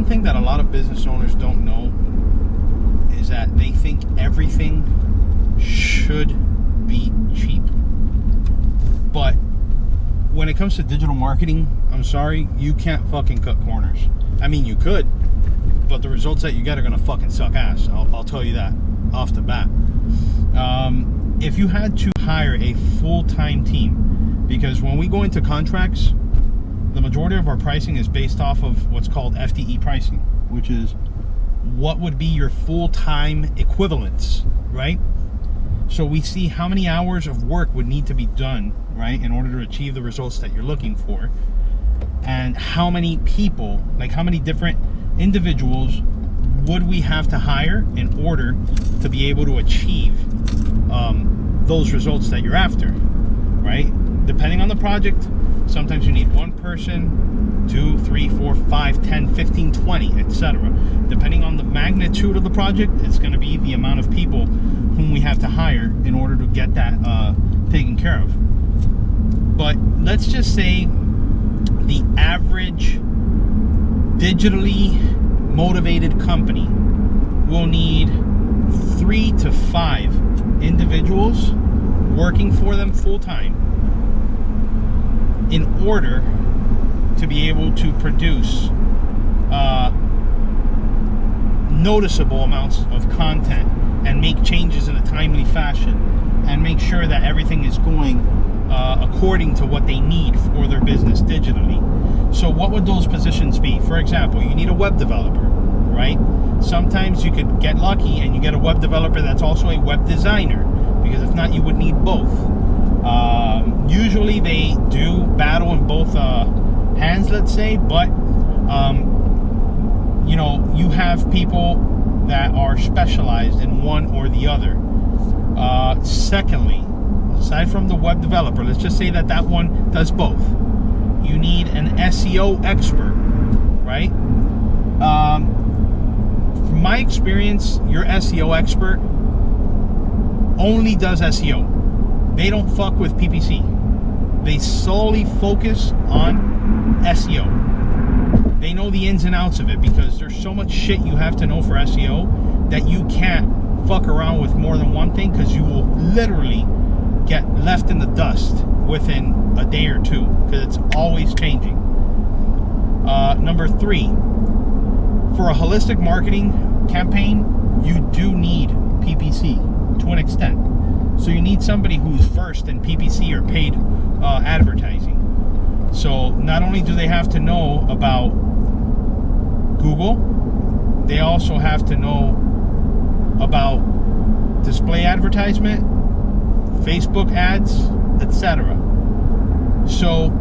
thing that a lot of business owners don't know is that they think everything should be cheap. But when it comes to digital marketing, I'm sorry, you can't fucking cut corners. I mean, you could, but the results that you get are gonna fucking suck ass. I'll tell you that off the bat. If you had to hire a full-time team, because when we go into contracts, the majority of our pricing is based off of what's called FTE pricing, which is what would be your full-time equivalents, right? So we see how many hours of work would need to be done, right, in order to achieve the results that you're looking for, and how many people, like how many different individuals would we have to hire in order to be able to achieve those results that you're after, right? Depending on the project, sometimes you need one person, 2, 3, 4, 5, 10, 15, 20, etc. Depending on the magnitude of the project, it's going to be the amount of people whom we have to hire in order to get that taken care of. But let's just say the average digitally motivated company will need 3 to 5 individuals working for them full-time in order to be able to produce noticeable amounts of content and make changes in a timely fashion and make sure that everything is going according to what they need for their business digitally. So what would those positions be? For example, you need a web developer, right? Sometimes you could get lucky and you get a web developer that's also a web designer, because if not, you would need both. Usually they do battle in both hands, let's say, but you know, you have people that are specialized in one or the other. Secondly, aside from the web developer, let's just say that one does both. You need an SEO expert, right? From my experience, your SEO expert only does SEO. They don't fuck with PPC. They solely focus on SEO. They know the ins and outs of it, because there's so much shit you have to know for SEO that you can't fuck around with more than one thing, because you will literally get left in the dust within a day or two, because it's always changing. Number 3, for a holistic marketing campaign, you do need PPC to an extent. So you need somebody who's versed in PPC or paid advertising. So not only do they have to know about Google, they also have to know about display advertisement, Facebook ads, etc. So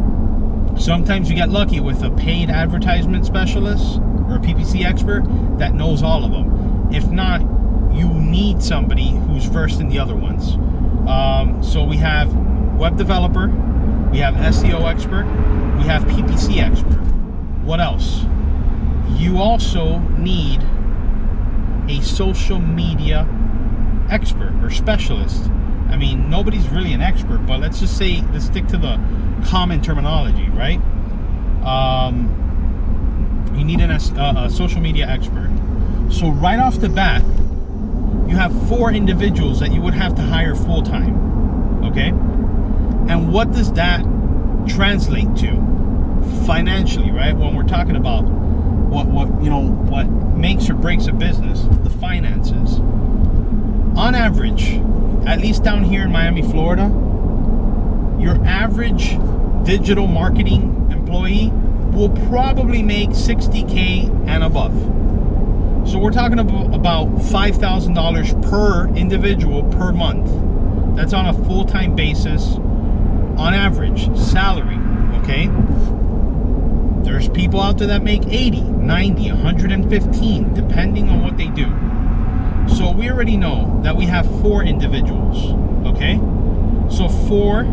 sometimes you get lucky with a paid advertisement specialist or a PPC expert that knows all of them. If not, you need somebody who's versed in the other ones. So we have web developer, we have SEO expert, we have PPC expert. What else? You also need a social media expert or specialist. I mean, nobody's really an expert, but let's just say, let's stick to the common terminology, right? You need a social media expert. So right off the bat, you have 4 individuals that you would have to hire full-time, okay? And what does that translate to financially, right? When we're talking about what makes or breaks a business, the finances. On average, at least down here in Miami, Florida, your average digital marketing employee will probably make $60K and above. So we're talking about $5,000 per individual per month. That's on a full-time basis, on average, salary, okay? There's people out there that make 80, 90, 115, depending on what they do. So we already know that we have 4 individuals, okay? So 4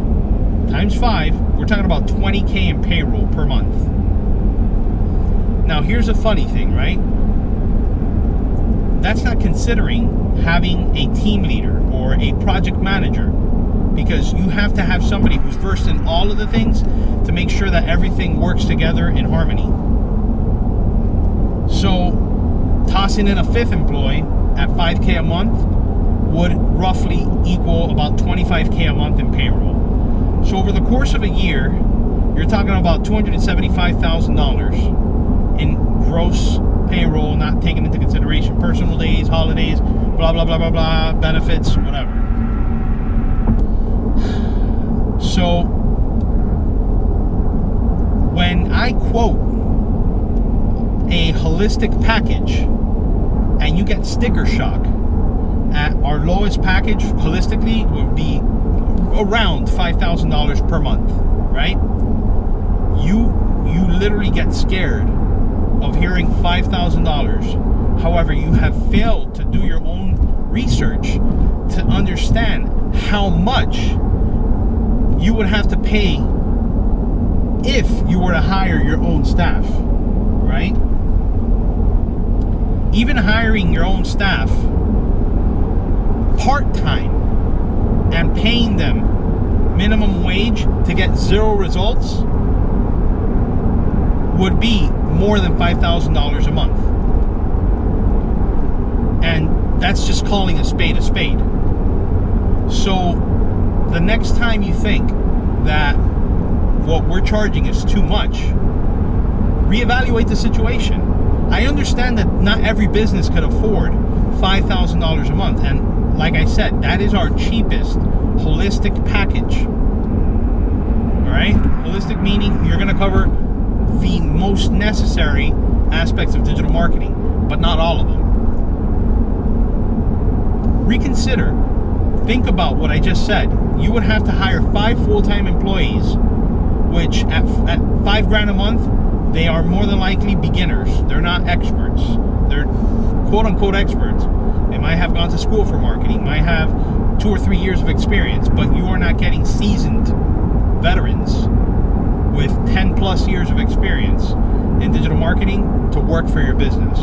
times 5, we're talking about $20K in payroll per month. Now here's a funny thing, right? That's not considering having a team leader or a project manager, because you have to have somebody who's versed in all of the things to make sure that everything works together in harmony. So Tossing in a fifth employee at $5K a month would roughly equal about $25K a month in payroll. So over the course of a year, you're talking about $275,000 in gross payroll, not taking into consideration personal days, holidays, blah, blah, blah, blah, blah, benefits, whatever. So when I quote a holistic package and you get sticker shock, at our lowest package holistically would be around $5,000 per month, right? You literally get scared of hearing $5,000. However, you have failed to do your own research to understand how much you would have to pay if you were to hire your own staff, right? Even hiring your own staff part-time and paying them minimum wage to get zero results would be more than $5,000 a month. And that's just calling a spade a spade. So the next time you think that what we're charging is too much, reevaluate the situation. I understand that not every business could afford $5,000 a month, and like I said, that is our cheapest holistic package. Alright? Holistic meaning you're going to cover the most necessary aspects of digital marketing, but not all of them. Reconsider. Think about what I just said. You would have to hire 5 full-time employees, which at $5,000 a month, they are more than likely beginners. They're not experts. They're quote-unquote experts. They might have gone to school for marketing, might have 2 or 3 years of experience, but you are not getting seasoned veterans with 10 plus years of experience in digital marketing to work for your business.